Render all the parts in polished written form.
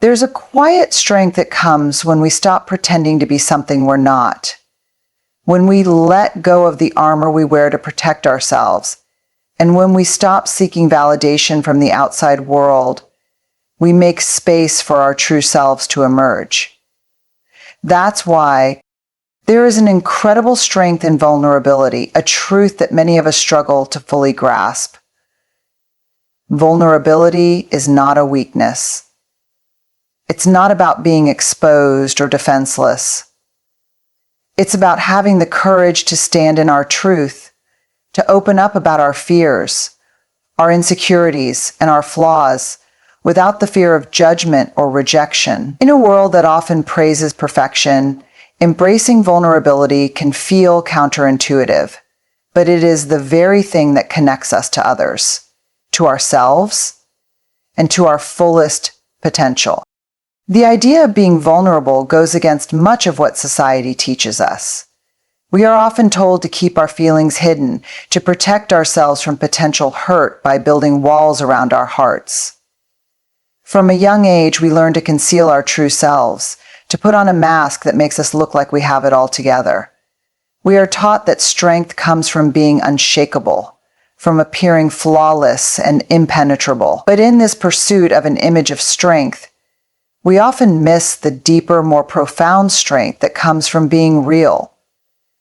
There's a quiet strength that comes when we stop pretending to be something we're not. When we let go of the armor we wear to protect ourselves, and when we stop seeking validation from the outside world, we make space for our true selves to emerge. That's why there is an incredible strength in vulnerability, a truth that many of us struggle to fully grasp. Vulnerability is not a weakness. It's not about being exposed or defenseless. It's about having the courage to stand in our truth, to open up about our fears, our insecurities, and our flaws without the fear of judgment or rejection. In a world that often praises perfection, embracing vulnerability can feel counterintuitive, but it is the very thing that connects us to others, to ourselves, and to our fullest potential. The idea of being vulnerable goes against much of what society teaches us. We are often told to keep our feelings hidden, to protect ourselves from potential hurt by building walls around our hearts. From a young age, we learn to conceal our true selves, to put on a mask that makes us look like we have it all together. We are taught that strength comes from being unshakable, from appearing flawless and impenetrable. But in this pursuit of an image of strength, we often miss the deeper, more profound strength that comes from being real,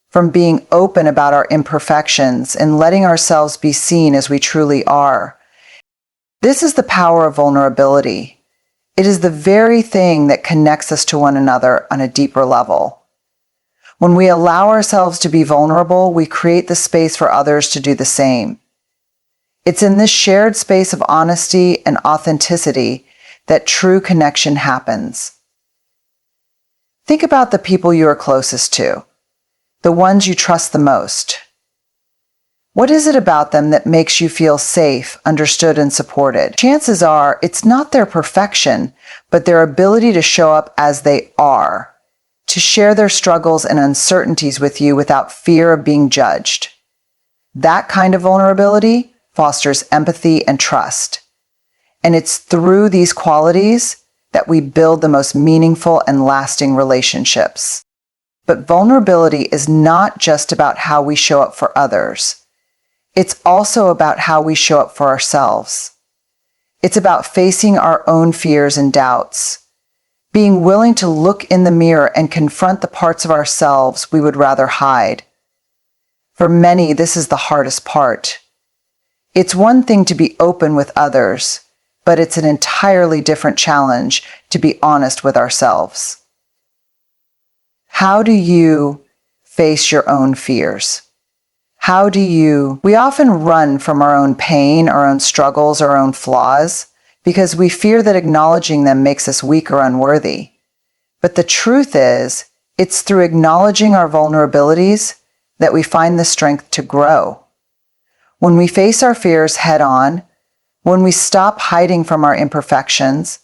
from being open about our imperfections and letting ourselves be seen as we truly are. This is the power of vulnerability. It is the very thing that connects us to one another on a deeper level. When we allow ourselves to be vulnerable, we create the space for others to do the same. It's in this shared space of honesty and authenticity that true connection happens. Think about the people you are closest to, the ones you trust the most. What is it about them that makes you feel safe, understood, and supported? Chances are it's not their perfection, but their ability to show up as they are, to share their struggles and uncertainties with you without fear of being judged. That kind of vulnerability fosters empathy and trust. And it's through these qualities that we build the most meaningful and lasting relationships. But vulnerability is not just about how we show up for others. It's also about how we show up for ourselves. It's about facing our own fears and doubts, being willing to look in the mirror and confront the parts of ourselves we would rather hide. For many, this is the hardest part. It's one thing to be open with others, but it's an entirely different challenge to be honest with ourselves. How do you face your own fears? We often run from our own pain, our own struggles, our own flaws, because we fear that acknowledging them makes us weak or unworthy. But the truth is, it's through acknowledging our vulnerabilities that we find the strength to grow. When we face our fears head on, when we stop hiding from our imperfections,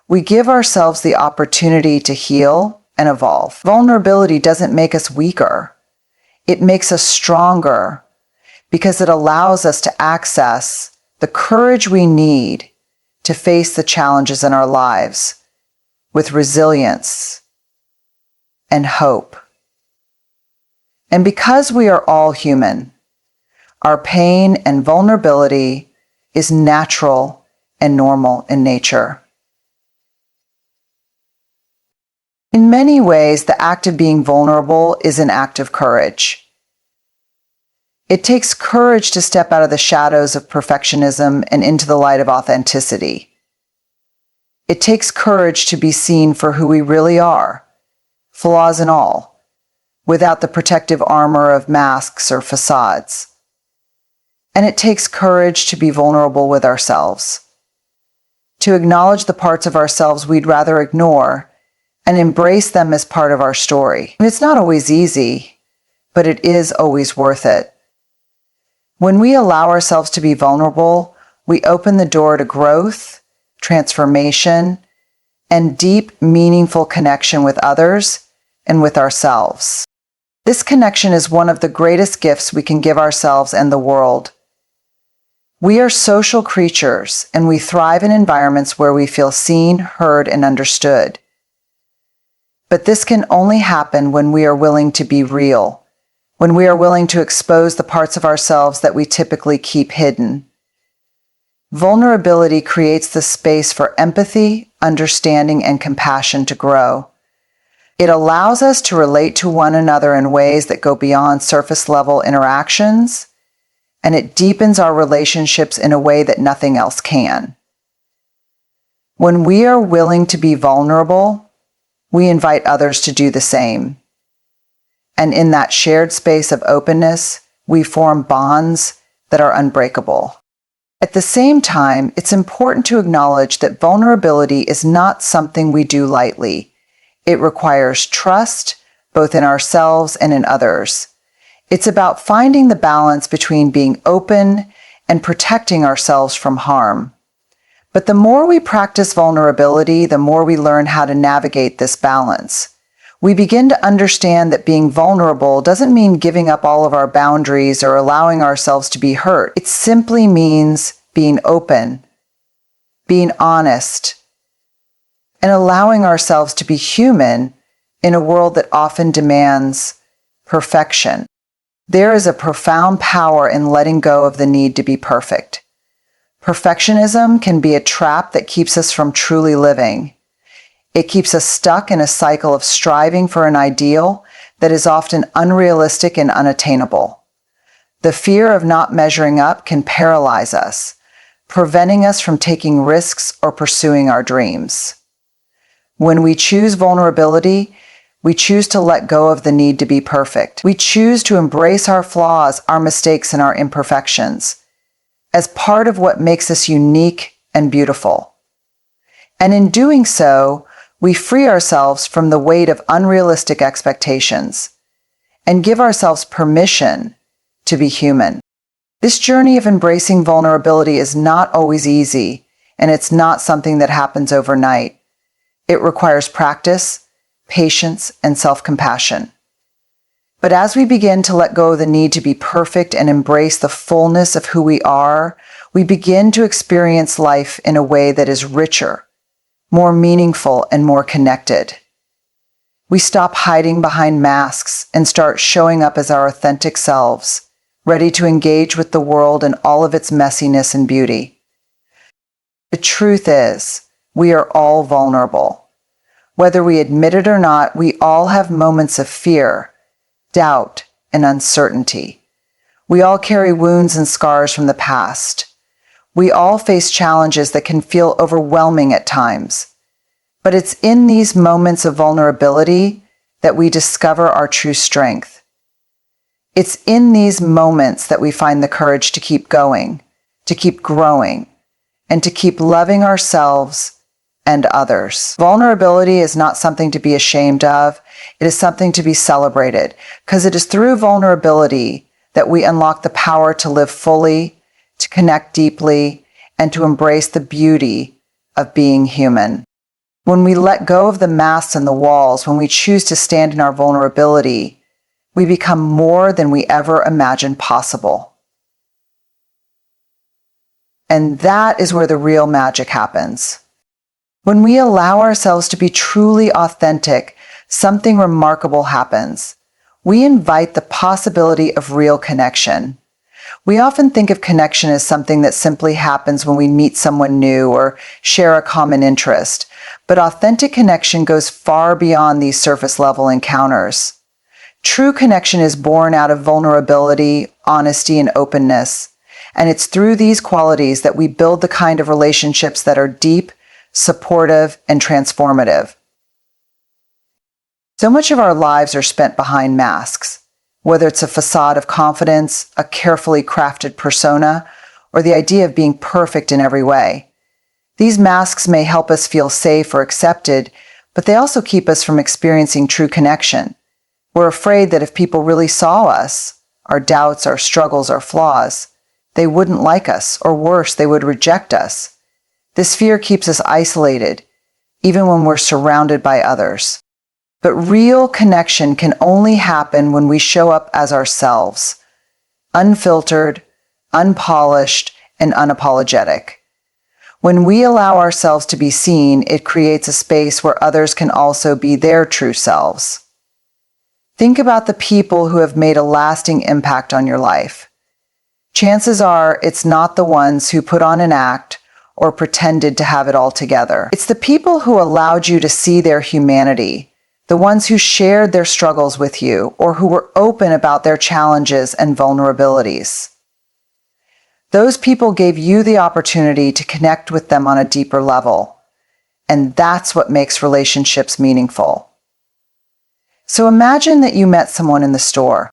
we give ourselves the opportunity to heal and evolve. Vulnerability doesn't make us weaker. It makes us stronger because it allows us to access the courage we need to face the challenges in our lives with resilience and hope. And because we are all human, our pain and vulnerability is natural and normal in nature. In many ways, the act of being vulnerable is an act of courage. It takes courage to step out of the shadows of perfectionism and into the light of authenticity. It takes courage to be seen for who we really are, flaws and all, without the protective armor of masks or facades. And it takes courage to be vulnerable with ourselves, to acknowledge the parts of ourselves we'd rather ignore and embrace them as part of our story. And it's not always easy, but it is always worth it. When we allow ourselves to be vulnerable, we open the door to growth, transformation, and deep, meaningful connection with others and with ourselves. This connection is one of the greatest gifts we can give ourselves and the world. We are social creatures, and we thrive in environments where we feel seen, heard, and understood. But this can only happen when we are willing to be real, when we are willing to expose the parts of ourselves that we typically keep hidden. Vulnerability creates the space for empathy, understanding, and compassion to grow. It allows us to relate to one another in ways that go beyond surface-level interactions, and it deepens our relationships in a way that nothing else can. When we are willing to be vulnerable, we invite others to do the same. And in that shared space of openness, we form bonds that are unbreakable. At the same time, it's important to acknowledge that vulnerability is not something we do lightly. It requires trust, both in ourselves and in others. It's about finding the balance between being open and protecting ourselves from harm. But the more we practice vulnerability, the more we learn how to navigate this balance. We begin to understand that being vulnerable doesn't mean giving up all of our boundaries or allowing ourselves to be hurt. It simply means being open, being honest, and allowing ourselves to be human in a world that often demands perfection. There is a profound power in letting go of the need to be perfect. Perfectionism can be a trap that keeps us from truly living. It keeps us stuck in a cycle of striving for an ideal that is often unrealistic and unattainable. The fear of not measuring up can paralyze us, preventing us from taking risks or pursuing our dreams. When we choose vulnerability, we choose to let go of the need to be perfect. We choose to embrace our flaws, our mistakes, and our imperfections as part of what makes us unique and beautiful. And in doing so, we free ourselves from the weight of unrealistic expectations and give ourselves permission to be human. This journey of embracing vulnerability is not always easy, and it's not something that happens overnight. It requires practice, patience, and self-compassion. But as we begin to let go of the need to be perfect and embrace the fullness of who we are, we begin to experience life in a way that is richer, more meaningful, and more connected. We stop hiding behind masks and start showing up as our authentic selves, ready to engage with the world in all of its messiness and beauty. The truth is, we are all vulnerable. Whether we admit it or not, we all have moments of fear, doubt, and uncertainty. We all carry wounds and scars from the past. We all face challenges that can feel overwhelming at times. But it's in these moments of vulnerability that we discover our true strength. It's in these moments that we find the courage to keep going, to keep growing, and to keep loving ourselves and others. Vulnerability is not something to be ashamed of. It is something to be celebrated, because it is through vulnerability that we unlock the power to live fully, to connect deeply, and to embrace the beauty of being human. When we let go of the masks and the walls, when we choose to stand in our vulnerability, we become more than we ever imagined possible. And that is where the real magic happens. When we allow ourselves to be truly authentic, something remarkable happens. We invite the possibility of real connection. We often think of connection as something that simply happens when we meet someone new or share a common interest, but authentic connection goes far beyond these surface-level encounters. True connection is born out of vulnerability, honesty, and openness, and it's through these qualities that we build the kind of relationships that are deep, supportive, and transformative. So much of our lives are spent behind masks, whether it's a facade of confidence, a carefully crafted persona, or the idea of being perfect in every way. These masks may help us feel safe or accepted, but they also keep us from experiencing true connection. We're afraid that if people really saw us, our doubts, our struggles, our flaws, they wouldn't like us, or worse, they would reject us. This fear keeps us isolated, even when we're surrounded by others. But real connection can only happen when we show up as ourselves, unfiltered, unpolished, and unapologetic. When we allow ourselves to be seen, it creates a space where others can also be their true selves. Think about the people who have made a lasting impact on your life. Chances are it's not the ones who put on an act or pretended to have it all together. It's the people who allowed you to see their humanity, the ones who shared their struggles with you, or who were open about their challenges and vulnerabilities. Those people gave you the opportunity to connect with them on a deeper level, and that's what makes relationships meaningful. So imagine that you met someone in the store.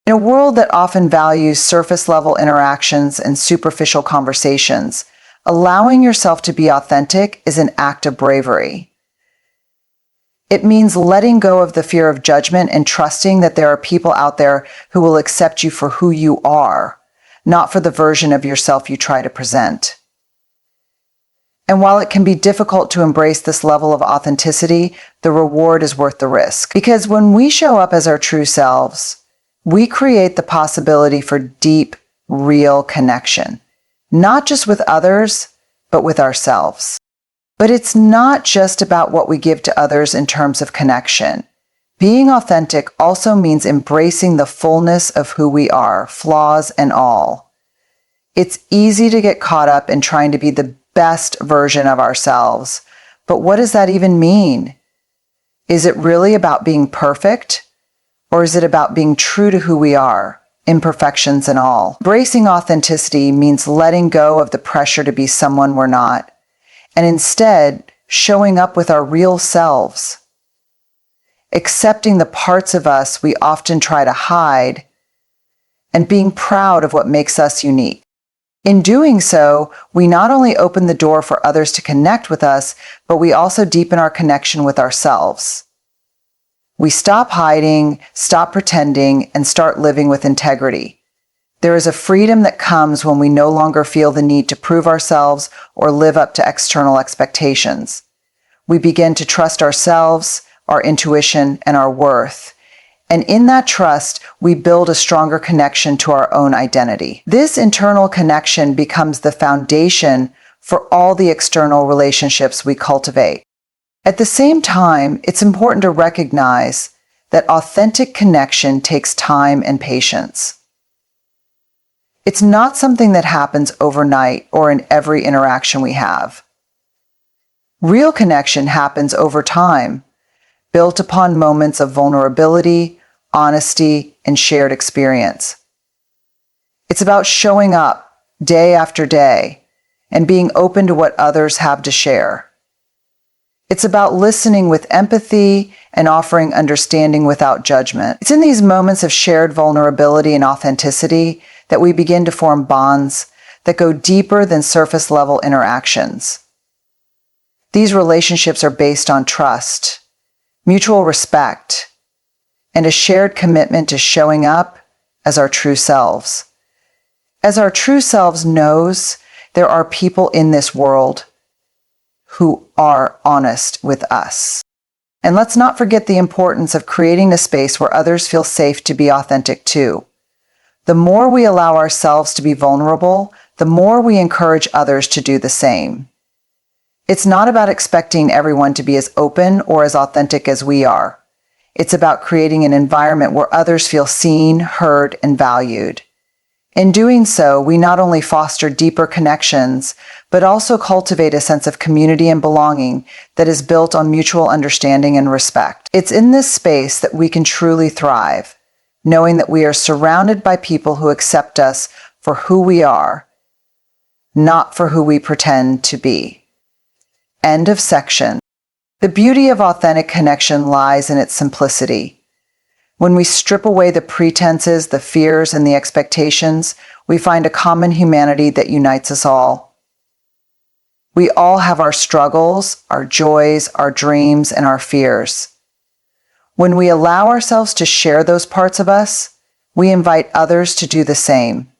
In a world that often values surface-level interactions and superficial conversations, allowing yourself to be authentic is an act of bravery. It means letting go of the fear of judgment and trusting that there are people out there who will accept you for who you are, not for the version of yourself you try to present. And while it can be difficult to embrace this level of authenticity, the reward is worth the risk. Because when we show up as our true selves, we create the possibility for deep, real connection, not just with others, but with ourselves. But it's not just about what we give to others in terms of connection. Being authentic also means embracing the fullness of who we are, flaws and all. It's easy to get caught up in trying to be the best version of ourselves, but what does that even mean? Is it really about being perfect, or is it about being true to who we are, imperfections and all? Embracing authenticity means letting go of the pressure to be someone we're not, and instead showing up with our real selves, accepting the parts of us we often try to hide, and being proud of what makes us unique. In doing so, we not only open the door for others to connect with us, but we also deepen our connection with ourselves. We stop hiding, stop pretending, and start living with integrity. There is a freedom that comes when we no longer feel the need to prove ourselves or live up to external expectations. We begin to trust ourselves, our intuition, and our worth. And in that trust, we build a stronger connection to our own identity. This internal connection becomes the foundation for all the external relationships we cultivate. At the same time, it's important to recognize that authentic connection takes time and patience. It's not something that happens overnight or in every interaction we have. Real connection happens over time, built upon moments of vulnerability, honesty, and shared experience. It's about showing up day after day and being open to what others have to share. It's about listening with empathy and offering understanding without judgment. It's in these moments of shared vulnerability and authenticity that we begin to form bonds that go deeper than surface-level interactions. These relationships are based on trust, mutual respect, and a shared commitment to showing up as our true selves. As our true selves knows, there are people in this world who are honest with us. And let's not forget the importance of creating a space where others feel safe to be authentic too. The more we allow ourselves to be vulnerable, the more we encourage others to do the same. It's not about expecting everyone to be as open or as authentic as we are. It's about creating an environment where others feel seen, heard, and valued. In doing so, we not only foster deeper connections, but also cultivate a sense of community and belonging that is built on mutual understanding and respect. It's in this space that we can truly thrive, knowing that we are surrounded by people who accept us for who we are, not for who we pretend to be. End of section. The beauty of authentic connection lies in its simplicity. When we strip away the pretenses, the fears, and the expectations, we find a common humanity that unites us all. We all have our struggles, our joys, our dreams, and our fears. When we allow ourselves to share those parts of us, we invite others to do the same.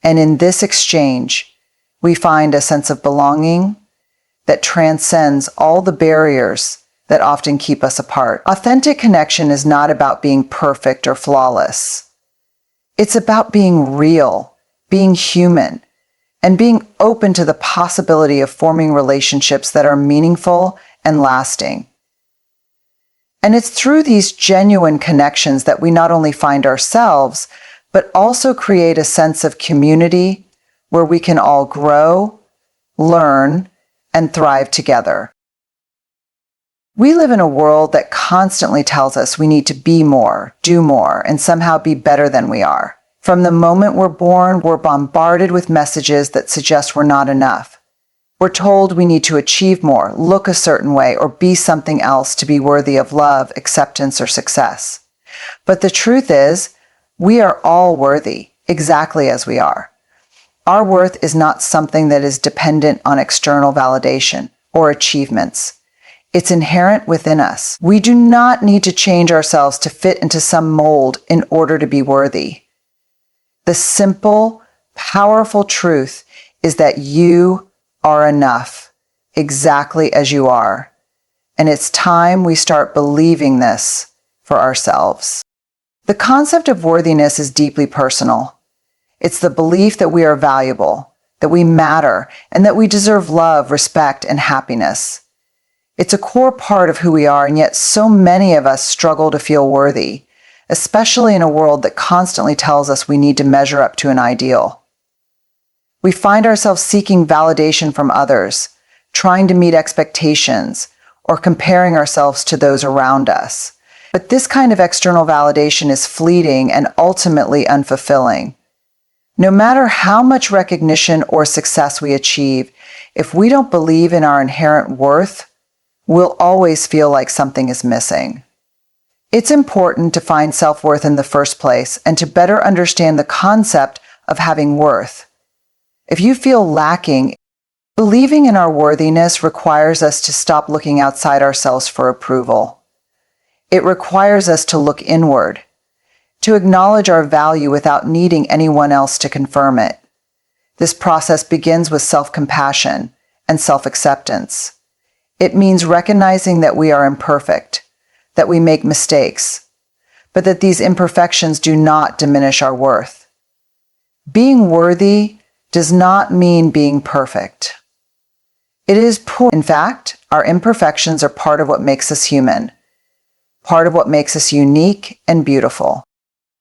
And in this exchange, we find a sense of belonging that transcends all the barriers that often keep us apart. Authentic connection is not about being perfect or flawless. It's about being real, being human, and being open to the possibility of forming relationships that are meaningful and lasting. And it's through these genuine connections that we not only find ourselves, but also create a sense of community where we can all grow, learn, and thrive together. We live in a world that constantly tells us we need to be more, do more, and somehow be better than we are. From the moment we're born, we're bombarded with messages that suggest we're not enough. We're told we need to achieve more, look a certain way, or be something else to be worthy of love, acceptance, or success. But the truth is, we are all worthy, exactly as we are. Our worth is not something that is dependent on external validation or achievements. It's inherent within us. We do not need to change ourselves to fit into some mold in order to be worthy. The simple, powerful truth is that you are enough, exactly as you are. And it's time we start believing this for ourselves. The concept of worthiness is deeply personal. It's the belief that we are valuable, that we matter, and that we deserve love, respect, and happiness. It's a core part of who we are, and yet so many of us struggle to feel worthy, especially in a world that constantly tells us we need to measure up to an ideal. We find ourselves seeking validation from others, trying to meet expectations, or comparing ourselves to those around us. But this kind of external validation is fleeting and ultimately unfulfilling. No matter how much recognition or success we achieve, if we don't believe in our inherent worth, we'll always feel like something is missing. It's important to find self-worth in the first place and to better understand the concept of having worth. If you feel lacking, believing in our worthiness requires us to stop looking outside ourselves for approval. It requires us to look inward, to acknowledge our value without needing anyone else to confirm it. This process begins with self-compassion and self-acceptance. It means recognizing that we are imperfect, that we make mistakes, but that these imperfections do not diminish our worth. Being worthy does not mean being perfect. It is poor. In fact, our imperfections are part of what makes us human, part of what makes us unique and beautiful.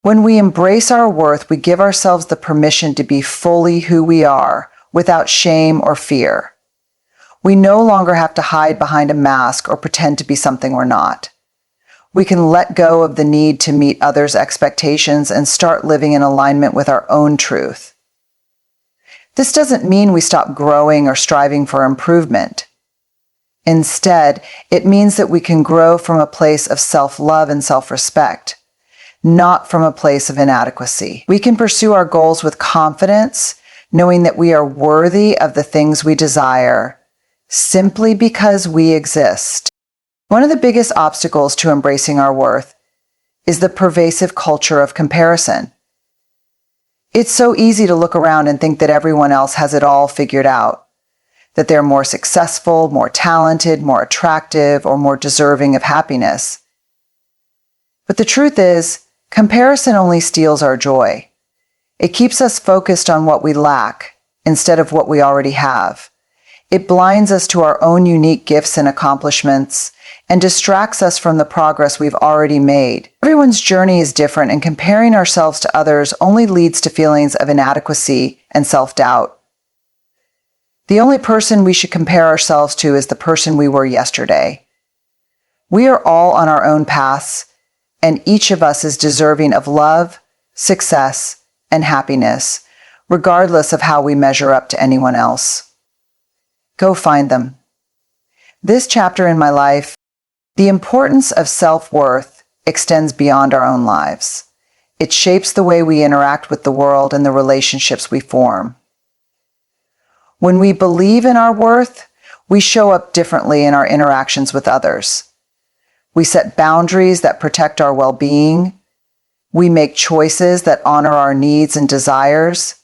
When we embrace our worth, we give ourselves the permission to be fully who we are, without shame or fear. We no longer have to hide behind a mask or pretend to be something we're not. We can let go of the need to meet others' expectations and start living in alignment with our own truth. This doesn't mean we stop growing or striving for improvement. Instead, it means that we can grow from a place of self-love and self-respect, not from a place of inadequacy. We can pursue our goals with confidence, knowing that we are worthy of the things we desire, simply because we exist. One of the biggest obstacles to embracing our worth is the pervasive culture of comparison. It's so easy to look around and think that everyone else has it all figured out, that they're more successful, more talented, more attractive, or more deserving of happiness. But the truth is, comparison only steals our joy. It keeps us focused on what we lack instead of what we already have. It blinds us to our own unique gifts and accomplishments and distracts us from the progress we've already made. Everyone's journey is different, and comparing ourselves to others only leads to feelings of inadequacy and self-doubt. The only person we should compare ourselves to is the person we were yesterday. We are all on our own paths, and each of us is deserving of love, success, and happiness, regardless of how we measure up to anyone else. Go find them. This chapter in my life, the importance of self-worth extends beyond our own lives. It shapes the way we interact with the world and the relationships we form. When we believe in our worth, we show up differently in our interactions with others. We set boundaries that protect our well-being. We make choices that honor our needs and desires.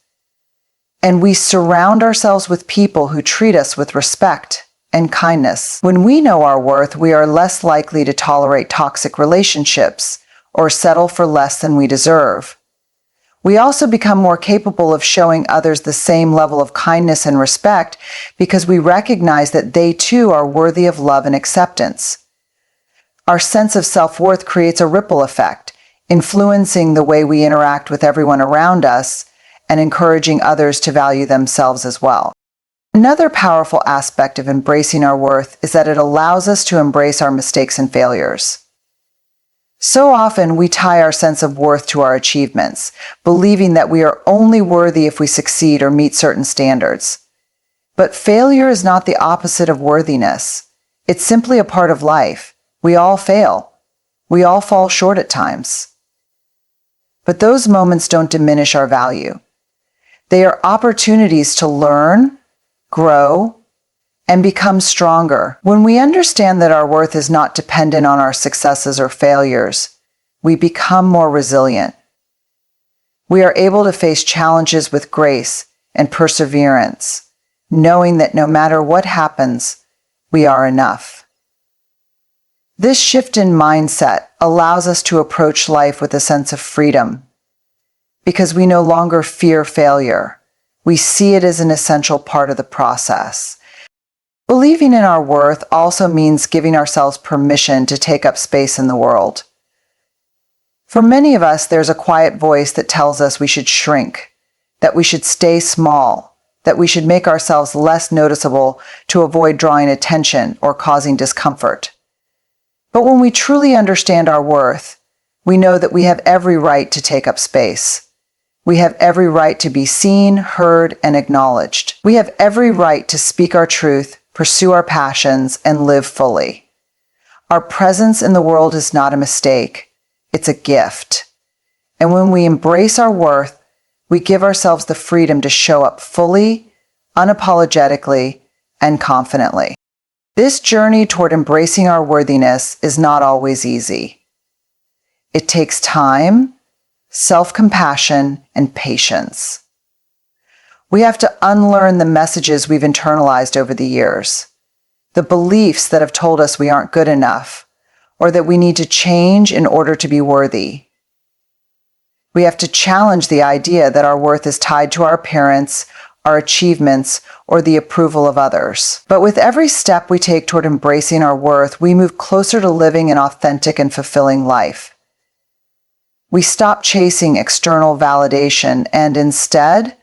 And we surround ourselves with people who treat us with respect and kindness. When we know our worth, we are less likely to tolerate toxic relationships or settle for less than we deserve. We also become more capable of showing others the same level of kindness and respect because we recognize that they too are worthy of love and acceptance. Our sense of self-worth creates a ripple effect, influencing the way we interact with everyone around us and encouraging others to value themselves as well. Another powerful aspect of embracing our worth is that it allows us to embrace our mistakes and failures. So often we tie our sense of worth to our achievements, believing that we are only worthy if we succeed or meet certain standards. But failure is not the opposite of worthiness. It's simply a part of life. We all fail. We all fall short at times. But those moments don't diminish our value. They are opportunities to learn, grow, and become stronger. When we understand that our worth is not dependent on our successes or failures, we become more resilient. We are able to face challenges with grace and perseverance, knowing that no matter what happens, we are enough. This shift in mindset allows us to approach life with a sense of freedom, because we no longer fear failure. We see it as an essential part of the process. Believing in our worth also means giving ourselves permission to take up space in the world. For many of us, there's a quiet voice that tells us we should shrink, that we should stay small, that we should make ourselves less noticeable to avoid drawing attention or causing discomfort. But when we truly understand our worth, we know that we have every right to take up space. We have every right to be seen, heard, and acknowledged. We have every right to speak our truth, pursue our passions, and live fully. Our presence in the world is not a mistake. It's a gift. And when we embrace our worth, we give ourselves the freedom to show up fully, unapologetically, and confidently. This journey toward embracing our worthiness is not always easy. It takes time, self-compassion, and patience. We have to unlearn the messages we've internalized over the years, the beliefs that have told us we aren't good enough, or that we need to change in order to be worthy. We have to challenge the idea that our worth is tied to our appearance, our achievements, or the approval of others. But with every step we take toward embracing our worth, we move closer to living an authentic and fulfilling life. We stop chasing external validation and instead,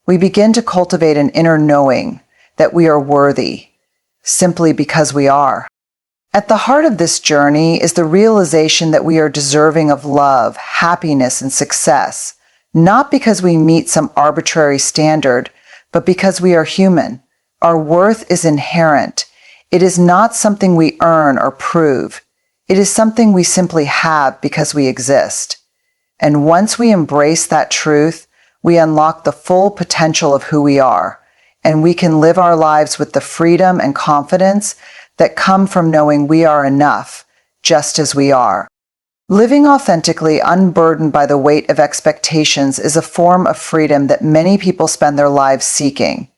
we begin to cultivate an inner knowing that we are worthy, simply because we are. At the heart of this journey is the realization that we are deserving of love, happiness, and success, not because we meet some arbitrary standard, but because we are human. Our worth is inherent. It is not something we earn or prove. It is something we simply have because we exist. And once we embrace that truth, we unlock the full potential of who we are, and we can live our lives with the freedom and confidence that come from knowing we are enough, just as we are. Living authentically, unburdened by the weight of expectations, is a form of freedom that many people spend their lives seeking.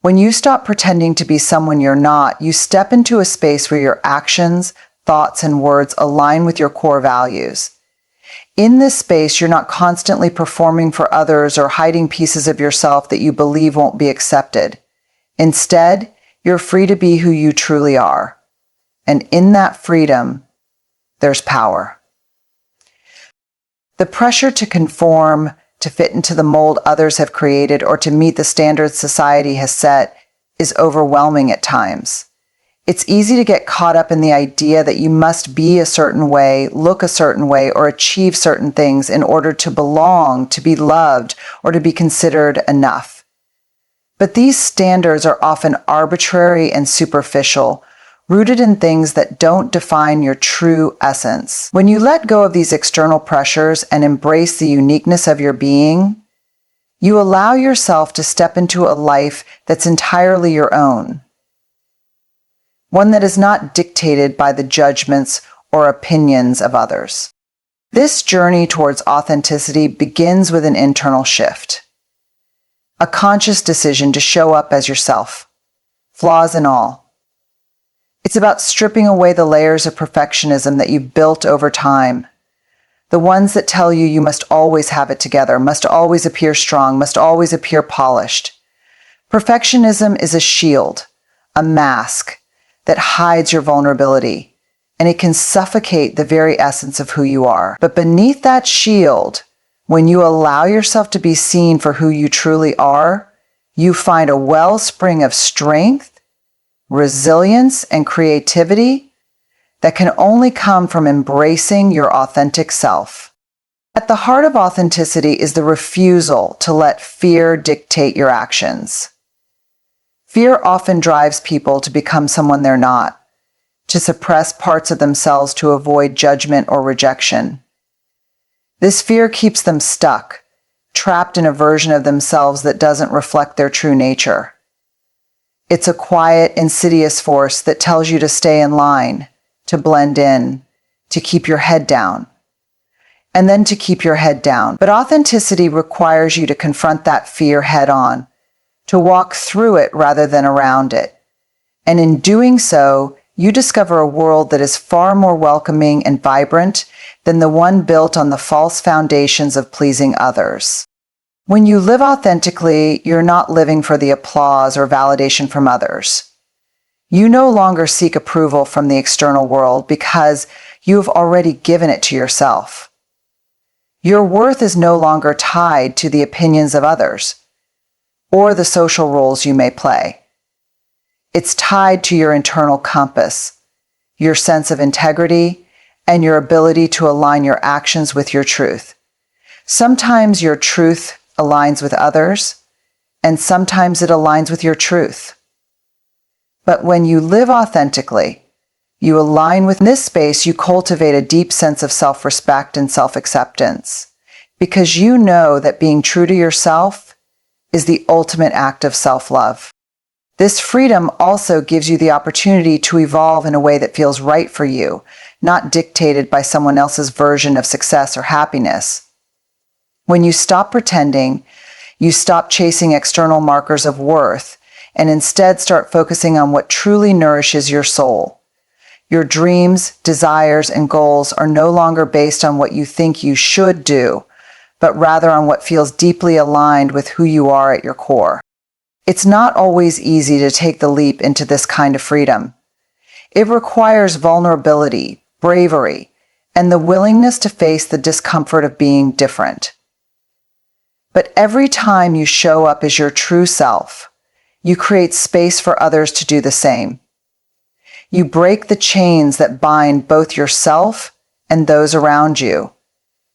When you stop pretending to be someone you're not, you step into a space where your actions, thoughts, and words align with your core values. In this space, you're not constantly performing for others or hiding pieces of yourself that you believe won't be accepted. Instead, you're free to be who you truly are. And in that freedom, there's power. The pressure to conform, to fit into the mold others have created, or to meet the standards society has set is overwhelming at times. It's easy to get caught up in the idea that you must be a certain way, look a certain way, or achieve certain things in order to belong, to be loved, or to be considered enough. But these standards are often arbitrary and superficial, rooted in things that don't define your true essence. When you let go of these external pressures and embrace the uniqueness of your being, you allow yourself to step into a life that's entirely your own. One that is not dictated by the judgments or opinions of others. This journey towards authenticity begins with an internal shift. A conscious decision to show up as yourself, flaws and all. It's about stripping away the layers of perfectionism that you've built over time. The ones that tell you you must always have it together, must always appear strong, must always appear polished. Perfectionism is a shield, a mask that hides your vulnerability, and it can suffocate the very essence of who you are. But beneath that shield, when you allow yourself to be seen for who you truly are, you find a wellspring of strength, resilience, and creativity that can only come from embracing your authentic self. At the heart of authenticity is the refusal to let fear dictate your actions. Fear often drives people to become someone they're not, to suppress parts of themselves to avoid judgment or rejection. This fear keeps them stuck, trapped in a version of themselves that doesn't reflect their true nature. It's a quiet, insidious force that tells you to stay in line, to blend in, to keep your head down, and then to keep your head down. But authenticity requires you to confront that fear head on, to walk through it rather than around it. And in doing so, you discover a world that is far more welcoming and vibrant than the one built on the false foundations of pleasing others. When you live authentically, you're not living for the applause or validation from others. You no longer seek approval from the external world because you have already given it to yourself. Your worth is no longer tied to the opinions of others or the social roles you may play. It's tied to your internal compass, your sense of integrity, and your ability to align your actions with your truth. Sometimes your truth aligns with others, and sometimes it aligns with your truth. But when you live authentically, you align with this space, you cultivate a deep sense of self-respect and self-acceptance, because you know that being true to yourself is the ultimate act of self-love. This freedom also gives you the opportunity to evolve in a way that feels right for you, not dictated by someone else's version of success or happiness. When you stop pretending, you stop chasing external markers of worth, and instead start focusing on what truly nourishes your soul. Your dreams, desires, and goals are no longer based on what you think you should do, but rather on what feels deeply aligned with who you are at your core. It's not always easy to take the leap into this kind of freedom. It requires vulnerability, bravery, and the willingness to face the discomfort of being different. But every time you show up as your true self, you create space for others to do the same. You break the chains that bind both yourself and those around you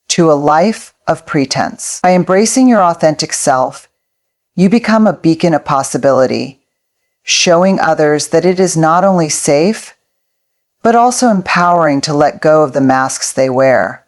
to a life of pretense. By embracing your authentic self, you become a beacon of possibility, showing others that it is not only safe, but also empowering to let go of the masks they wear.